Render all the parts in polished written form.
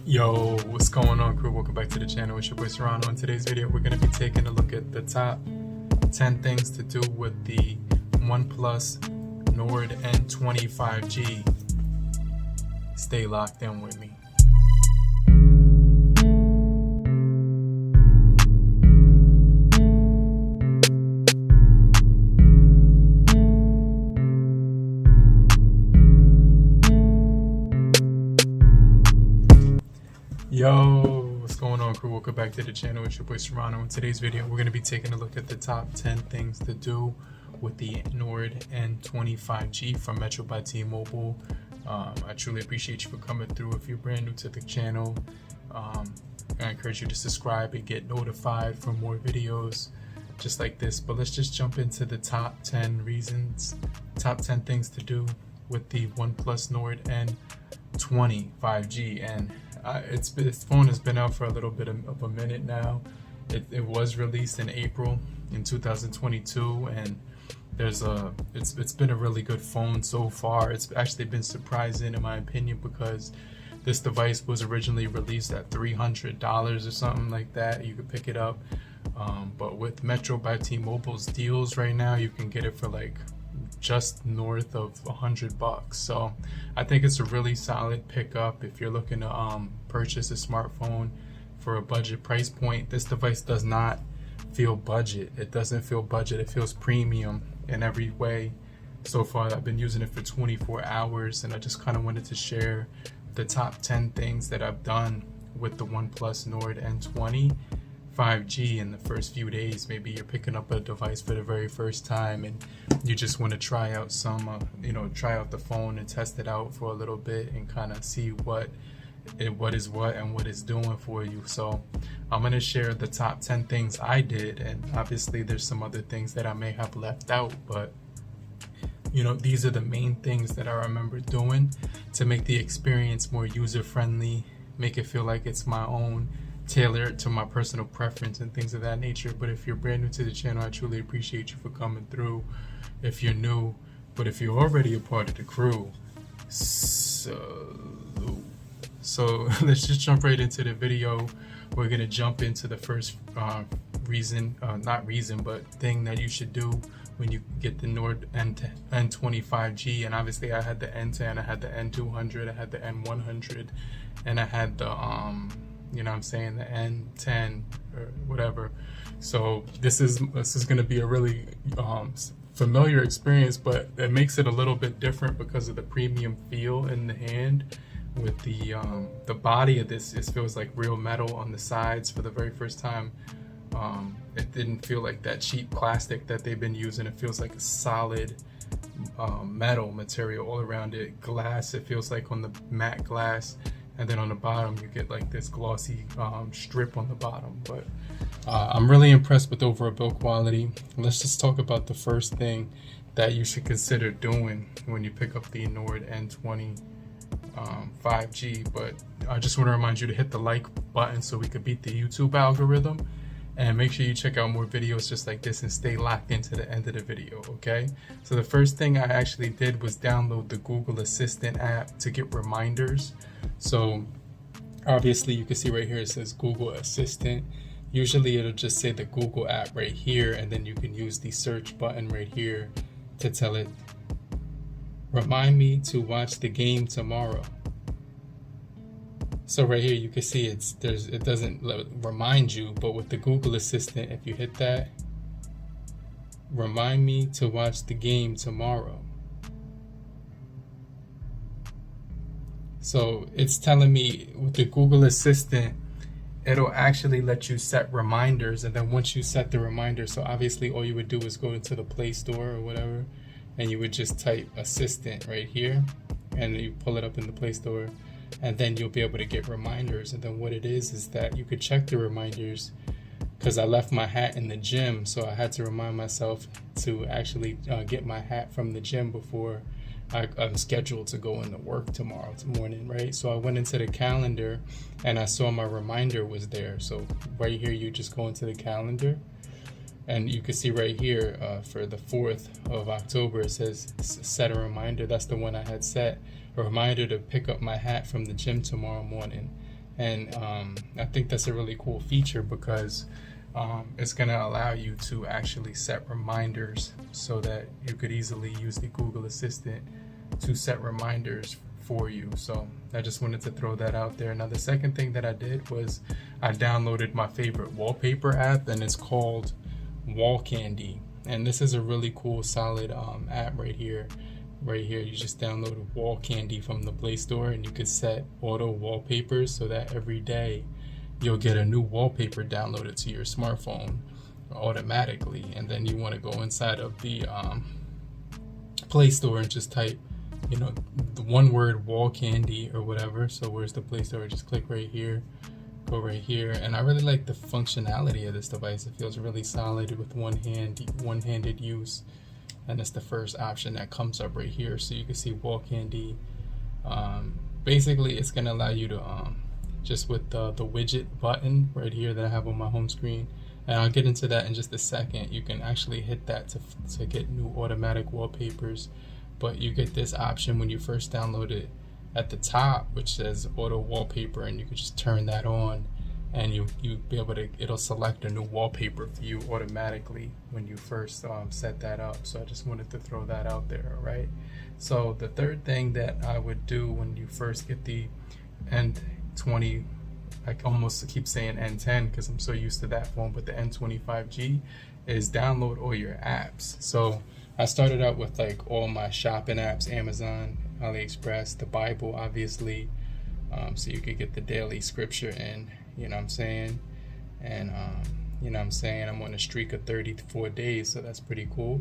Yo, what's going on, crew? Welcome back to the channel. It's your boy Serrano. In today's video, we're going to be taking a look at the top 10 things to do with the OnePlus Nord N20 5G. Stay locked in with me. Yo, what's going on, crew? Welcome back to the channel. It's your boy Serrano. In today's video, we're going to be taking a look at the top 10 things to do with the Nord N20 5G from Metro by T-Mobile. I truly appreciate you for coming through. If you're brand new to the channel, I encourage you to subscribe and get notified for more videos just like this. But let's just jump into the top 10 reasons, top 10 things to do with the OnePlus Nord N20 5G. And this phone has been out for a little bit of a minute now. It was released in April in 2022, and it's been a really good phone so far. It's actually been surprising in my opinion, because this device was originally released at $300 or something like that. You could pick it up, but with Metro by T-Mobile's deals right now, you can get it for like just north of $100. So I think it's a really solid pickup if you're looking to purchase a smartphone for a budget price point. This device does not feel budget. It doesn't feel budget. It feels premium in every way. So far, I've been using it for 24 hours, and I just kind of wanted to share the top 10 things that I've done with the OnePlus Nord N20 5G in the first few days. Maybe you're picking up a device for the very first time and you just want to try out try out the phone and test it out for a little bit and kind of see what is what and what it's doing for you. So I'm going to share the top 10 things I did, and obviously there's some other things that I may have left out, but these are the main things that I remember doing to make the experience more user-friendly, make it feel like it's my own, tailor it to my personal preference and things of that nature. But if you're brand new to the channel, I truly appreciate you for coming through if you're new. But if you're already a part of the crew, so let's just jump right into the video. We're gonna jump into the first thing that you should do when you get the Nord N20 5G. And obviously I had the N10, I had the N200, I had the N100, and I had the the N10 or whatever. So this is going to be a really familiar experience, but it makes it a little bit different because of the premium feel in the hand. With the body of this, it feels like real metal on the sides for the very first time. It didn't feel like that cheap plastic that they've been using. It feels like a solid metal material all around it. Glass, it feels like on the matte glass. And then on the bottom, you get like this glossy strip on the bottom. But I'm really impressed with the overall build quality. Let's just talk about the first thing that you should consider doing when you pick up the Nord N20 5G. But I just want to remind you to hit the like button so we could beat the YouTube algorithm. And make sure you check out more videos just like this and stay locked into the end of the video, okay? So the first thing I actually did was download the Google Assistant app to get reminders. So obviously you can see right here it says Google Assistant. Usually it'll just say the Google app right here, and then you can use the search button right here to tell it, remind me to watch the game tomorrow. So right here you can see it doesn't remind you, but with the Google Assistant, if you hit that, remind me to watch the game tomorrow. So it's telling me with the Google Assistant, it'll actually let you set reminders. And then once you set the reminder, so obviously all you would do is go into the Play Store or whatever, and you would just type Assistant right here, and you pull it up in the Play Store, and then you'll be able to get reminders. And then what it is that you could check the reminders, because I left my hat in the gym, so I had to remind myself to actually get my hat from the gym before I'm scheduled to go into work tomorrow morning, right? So I went into the calendar and I saw my reminder was there. So right here, you just go into the calendar, and you can see right here for the 4th of October, it says set a reminder. That's the one I had set, a reminder to pick up my hat from the gym tomorrow morning. And I think that's a really cool feature because it's going to allow you to actually set reminders so that you could easily use the Google Assistant to set reminders for you. So I just wanted to throw that out there. Now the second thing that I did was I downloaded my favorite wallpaper app, and it's called Wall Candy. And this is a really cool solid app right here. You just download Wall Candy from the Play Store, and you could set auto wallpapers so that every day you'll get a new wallpaper downloaded to your smartphone automatically. And then you want to go inside of the Play Store and just type, you know, the one word Wall Candy or whatever. So where's the Play Store? Just click right here, go right here. And I really like the functionality of this device. It feels really solid with one-handed use. And it's the first option that comes up right here. So you can see Wall Candy. Basically, it's going to allow you to just with the widget button right here that I have on my home screen, and I'll get into that in just a second. You can actually hit that to get new automatic wallpapers, but you get this option when you first download it at the top, which says auto wallpaper, and you can just turn that on, and you be able to, it'll select a new wallpaper for you automatically when you first set that up. So I just wanted to throw that out there. All right, so the third thing that I would do when you first get the N20, I almost keep saying N10 because I'm so used to that phone, but the N25G, is download all your apps. So I started out with like all my shopping apps, Amazon, AliExpress, the Bible obviously, so you could get the daily scripture in, you know what I'm saying, and you know what I'm saying, I'm on a streak of 34 days, so that's pretty cool.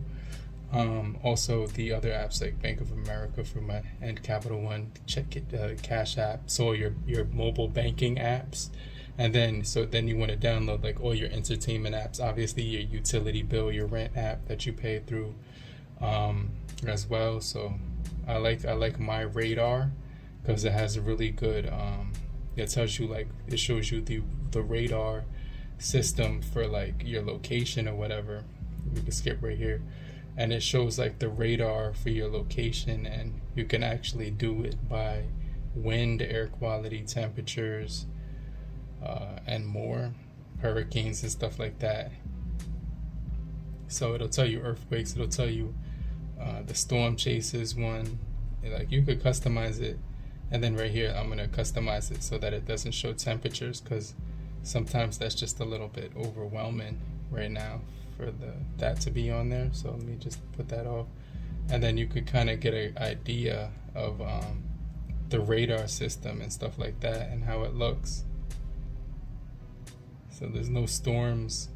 Also the other apps like Bank of America for my, and Capital One, check it, Cash App, so your mobile banking apps. And then then you want to download like all your entertainment apps, obviously your utility bill, your rent app that you pay through as well. So I like my radar because it has a really good it tells you, like, it shows you the radar system for like your location or whatever. We can skip right here, and it shows like the radar for your location, and you can actually do it by wind, air quality, temperatures, and more, hurricanes and stuff like that. So it'll tell you earthquakes, it'll tell you the storm chasers one, like you could customize it. And then right here I'm going to customize it so that it doesn't show temperatures, because sometimes that's just a little bit overwhelming right now for that to be on there. So let me just put that off, and then you could kind of get an idea of the radar system and stuff like that and how it looks. So there's no storms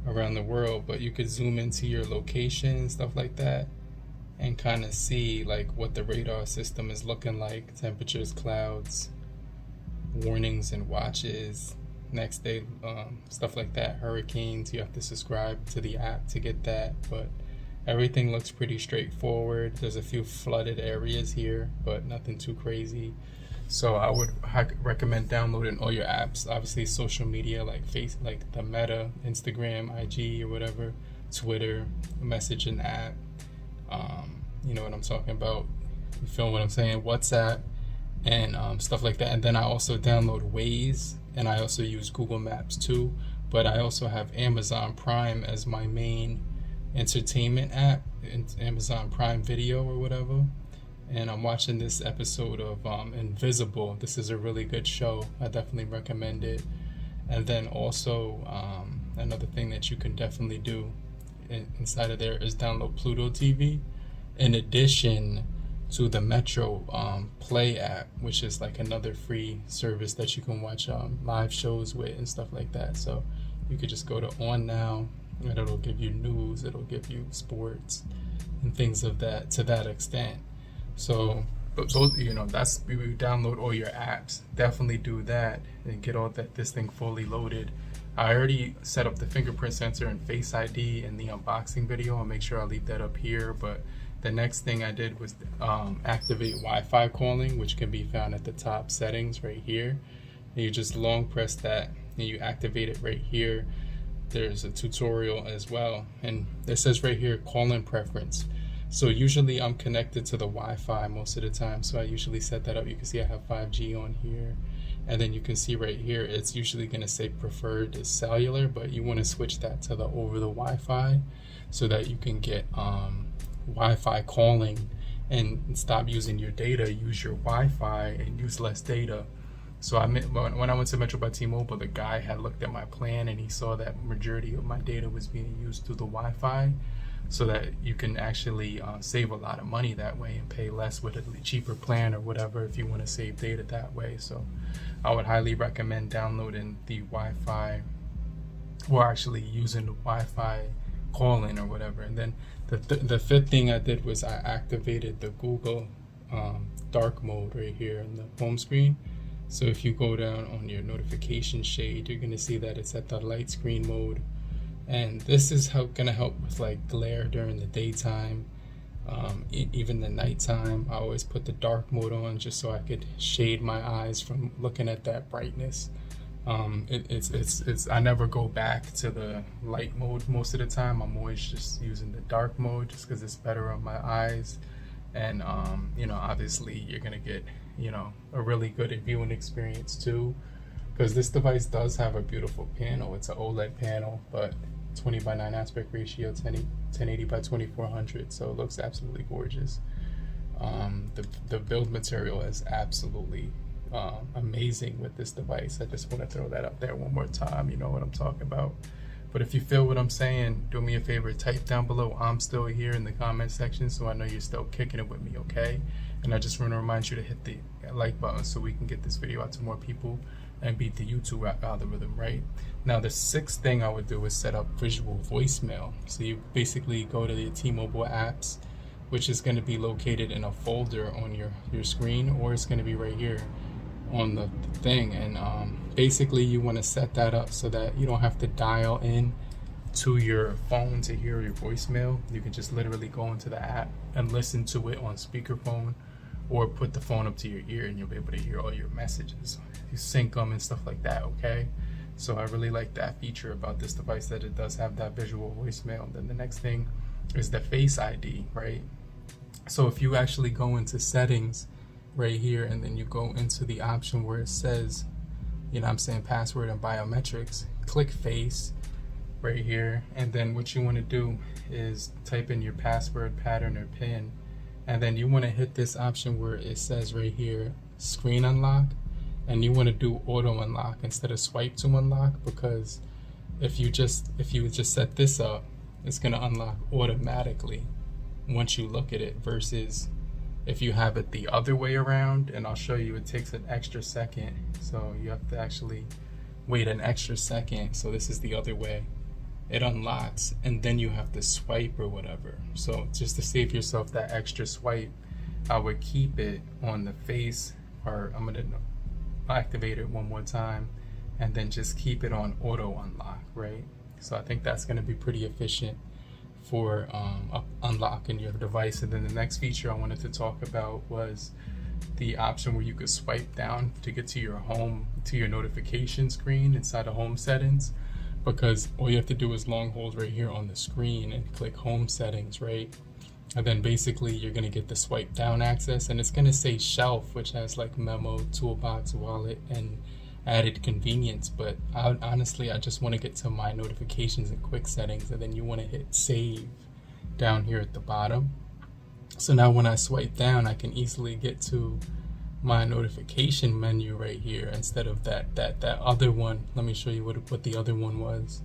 around the world, but you could zoom into your location and stuff like that and kind of see like what the radar system is looking like, temperatures, clouds, warnings and watches, next day, stuff like that, hurricanes. You have to subscribe to the app to get that, but everything looks pretty straightforward. There's a few flooded areas here, but nothing too crazy. So I would recommend downloading all your apps, obviously social media like like the Meta, Instagram, IG or whatever, Twitter, messaging app, you know what I'm talking about, you feel what I'm saying, WhatsApp, and stuff like that. And then I also download Waze, and I also use Google Maps too, but I also have Amazon Prime as my main entertainment app, Amazon Prime Video or whatever. And I'm watching this episode of Invisible. This is a really good show. I definitely recommend it. And then also another thing that you can definitely do inside of there is download Pluto TV, in addition to the Metro Play app, which is like another free service that you can watch live shows with and stuff like that. So you could just go to On Now, and it'll give you news, it'll give you sports and things of that, to that extent. So those, you know, that's, you download all your apps. Definitely do that and get all this thing fully loaded. I already set up the fingerprint sensor and Face ID in the unboxing video. I'll make sure I leave that up here. But the next thing I did was activate Wi-Fi calling, which can be found at the top settings right here. And you just long press that and you activate it right here. There's a tutorial as well, and it says right here calling preference. So usually I'm connected to the Wi-Fi most of the time, so I usually set that up. You can see I have 5G on here, and then you can see right here it's usually going to say preferred cellular, but you want to switch that to the over the Wi-Fi so that you can get Wi-Fi calling and stop using your data. Use your Wi-Fi and use less data. So when I went to Metro by T-Mobile, the guy had looked at my plan and he saw that majority of my data was being used through the Wi-Fi, so that you can actually save a lot of money that way and pay less with a cheaper plan or whatever if you want to save data that way. So I would highly recommend downloading the Wi-Fi, or actually using the Wi-Fi calling or whatever. And then the fifth thing I did was I activated the Google dark mode right here in the home screen. So if you go down on your notification shade, you're going to see that it's at the light screen mode. And this is going to help with like glare during the daytime, even the nighttime. I always put the dark mode on just so I could shade my eyes from looking at that brightness. I never go back to the light mode most of the time. I'm always just using the dark mode just because it's better on my eyes. And obviously you're gonna get a really good viewing experience too, because this device does have a beautiful panel. It's an OLED panel, but 20 by 9 aspect ratio, 1080 by 2400, so it looks absolutely gorgeous. The build material is absolutely amazing with this device. I just want to throw that up there one more time. You know what I'm talking about. But if you feel what I'm saying, do me a favor, type down below "I'm still here" in the comment section so I know you're still kicking it with me, okay? And I just want to remind you to hit the like button so we can get this video out to more people and beat the YouTube algorithm, right? Now the sixth thing I would do is set up visual voicemail. So you basically go to the T-Mobile apps, which is going to be located in a folder on your screen, or it's going to be right here on the thing. And basically you want to set that up so that you don't have to dial in to your phone to hear your voicemail. You can just literally go into the app and listen to it on speakerphone, or put the phone up to your ear and you'll be able to hear all your messages. You sync them and stuff like that, okay? So I really like that feature about this device, that it does have that visual voicemail. And then the next thing is the Face ID, right? So if you actually go into settings right here, and then you go into the option where it says, password and biometrics, click face right here. And then what you want to do is type in your password, pattern, or PIN. And then you want to hit this option where it says right here, screen unlock. And you want to do auto unlock instead of swipe to unlock, because if you just set this up, it's going to unlock automatically once you look at it, versus if you have it the other way around. And I'll show you, it takes an extra second, so you have to actually wait an extra second. So this is the other way. It unlocks and then you have to swipe or whatever. So just to save yourself that extra swipe, I would keep it on the face part. I'm gonna activate it one more time and then just keep it on auto unlock, right? So I think that's gonna be pretty efficient for unlocking your device. And then the next feature I wanted to talk about was the option where you could swipe down to get to your home, to your notification screen inside of home settings, because all you have to do is long hold right here on the screen and click home settings, right? And then basically you're going to get the swipe down access, and it's going to say shelf, which has like memo, toolbox, wallet, and added convenience. But honestly, I just want to get to my notifications and quick settings, and then you want to hit save down here at the bottom. So now when I swipe down, I can easily get to my notification menu right here instead of that other one. Let me show you what the other one was.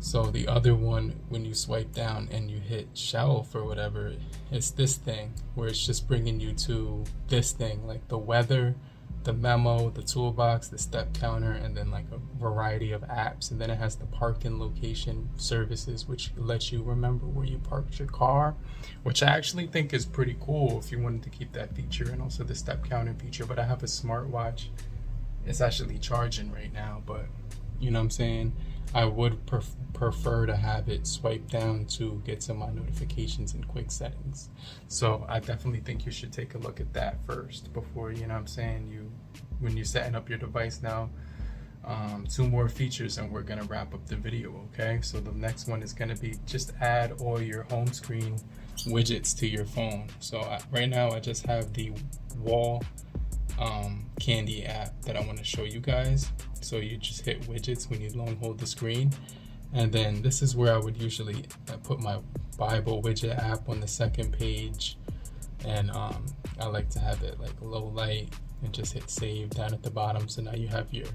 So the other one, when you swipe down and you hit shelf or whatever, it's this thing where it's just bringing you to this thing, like the weather, the memo, the toolbox, the step counter, and then like a variety of apps. And then it has the park and location services, which lets you remember where you parked your car, which I actually think is pretty cool if you wanted to keep that feature, and also the step counter feature. But I have a smartwatch. It's actually charging right now, but you know what I'm saying? I would prefer to have it swipe down to get to my notifications and quick settings. So I definitely think you should take a look at that first before, you know what I'm saying, when you're setting up your device. Now, 2 more features and we're gonna wrap up the video, okay? So the next one is gonna be just add all your home screen widgets to your phone. So right now I just have the wall candy app that I want to show you guys. So you just hit widgets when you long hold the screen, and then this is where I would usually put my Bible widget app on the second page, and I like to have it like low light, and just hit save down at the bottom. So now you have your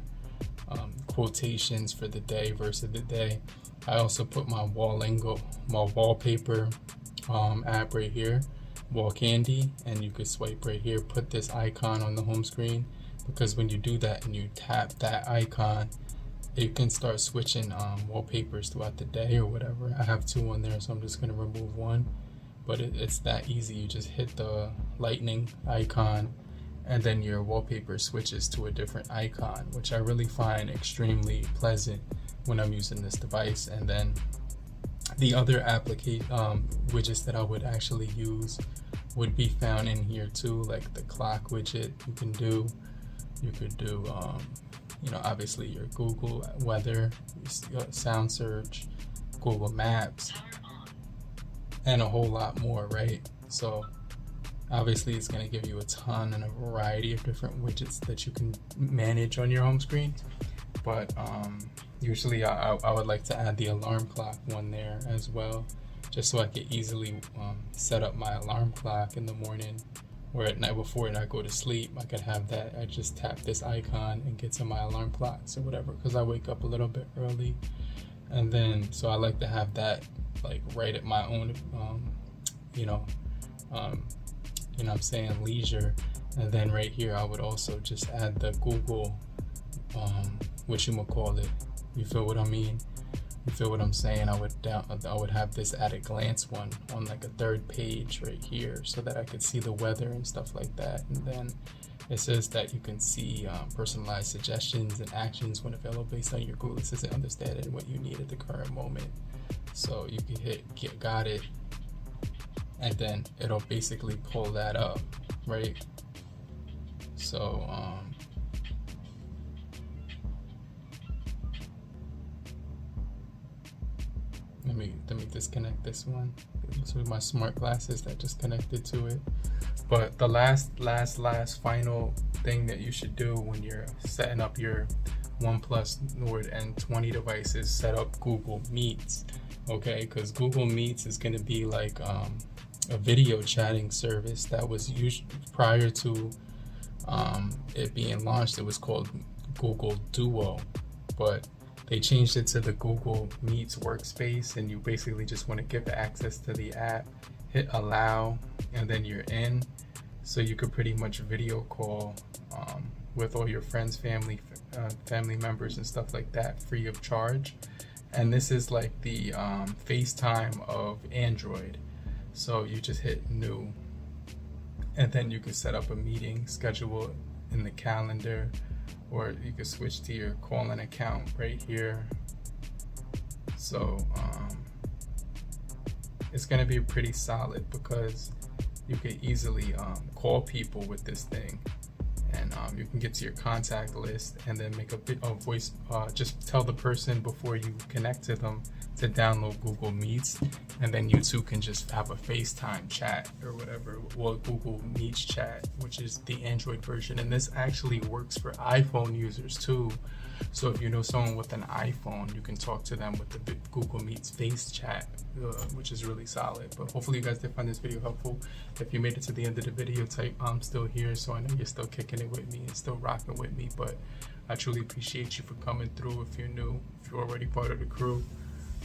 quotations for the day, verse of the day. I also put my wallpaper app right here, wall candy, and you could swipe right here, put this icon on the home screen, because when you do that and you tap that icon, it can start switching wallpapers throughout the day or whatever. I have 2 on there, so I'm just going to remove one, but it's that easy. You just hit the lightning icon, and then your wallpaper switches to a different icon, which I really find extremely pleasant when I'm using this device. And then the other widgets that I would actually use would be found in here too, like the clock widget. You could do obviously your Google weather, sound search, Google Maps, and a whole lot more, right? So obviously it's going to give you a ton and a variety of different widgets that you can manage on your home screen. But usually I would like to add the alarm clock one there as well, just so I could easily set up my alarm clock in the morning, or at night before I go to sleep. I could have that. I just tap this icon and get to my alarm clocks or whatever, because I wake up a little bit early. And then so I like to have that like right at my own I'm saying, leisure. And then right here I would also just add the Google you feel what I mean? You feel what I'm saying? I would have this at a glance one on like a 3rd page right here, so that I could see the weather and stuff like that. And then it says that you can see personalized suggestions and actions when available based on your Google Assistant understanding what you need at the current moment. So you can hit got it, and then it'll basically pull that up, right? So let me disconnect this one. This was my smart glasses that just connected to it. But the last final thing that you should do when you're setting up your OnePlus Nord N20 device is set up Google Meets. Okay, because Google Meets is going to be like a video chatting service that was used prior to it being launched. It was called Google Duo, but they changed it to the Google Meets workspace, and you basically just want to give access to the app, hit allow, and then you're in. So you could pretty much video call with all your friends, family members and stuff like that, free of charge. And this is like the FaceTime of Android. So you just hit new, and then you can set up a meeting, schedule in the calendar, or you can switch to your call-in account right here. So it's going to be pretty solid, because you can easily call people with this thing, and you can get to your contact list and then make a voice, just tell the person before you connect to them to download Google Meets, and then you two can just have a FaceTime chat or whatever, or Google Meets chat, which is the Android version. And this actually works for iPhone users too. So if you know someone with an iPhone, you can talk to them with the Google Meets Face Chat, which is really solid. But hopefully you guys did find this video helpful. If you made it to the end of the video, type I'm still here, so I know you're still kicking it with me and still rocking with me. But I truly appreciate you for coming through. If you're new, if you're already part of the crew,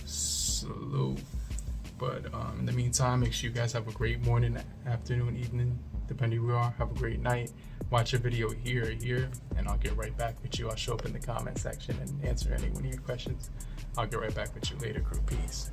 salute. But in the meantime, make sure you guys have a great morning, afternoon, evening, depending who you are. Have a great night. Watch a video here, and I'll get right back with you. I'll show up in the comment section and answer any one of your questions. I'll get right back with you later, crew. Peace.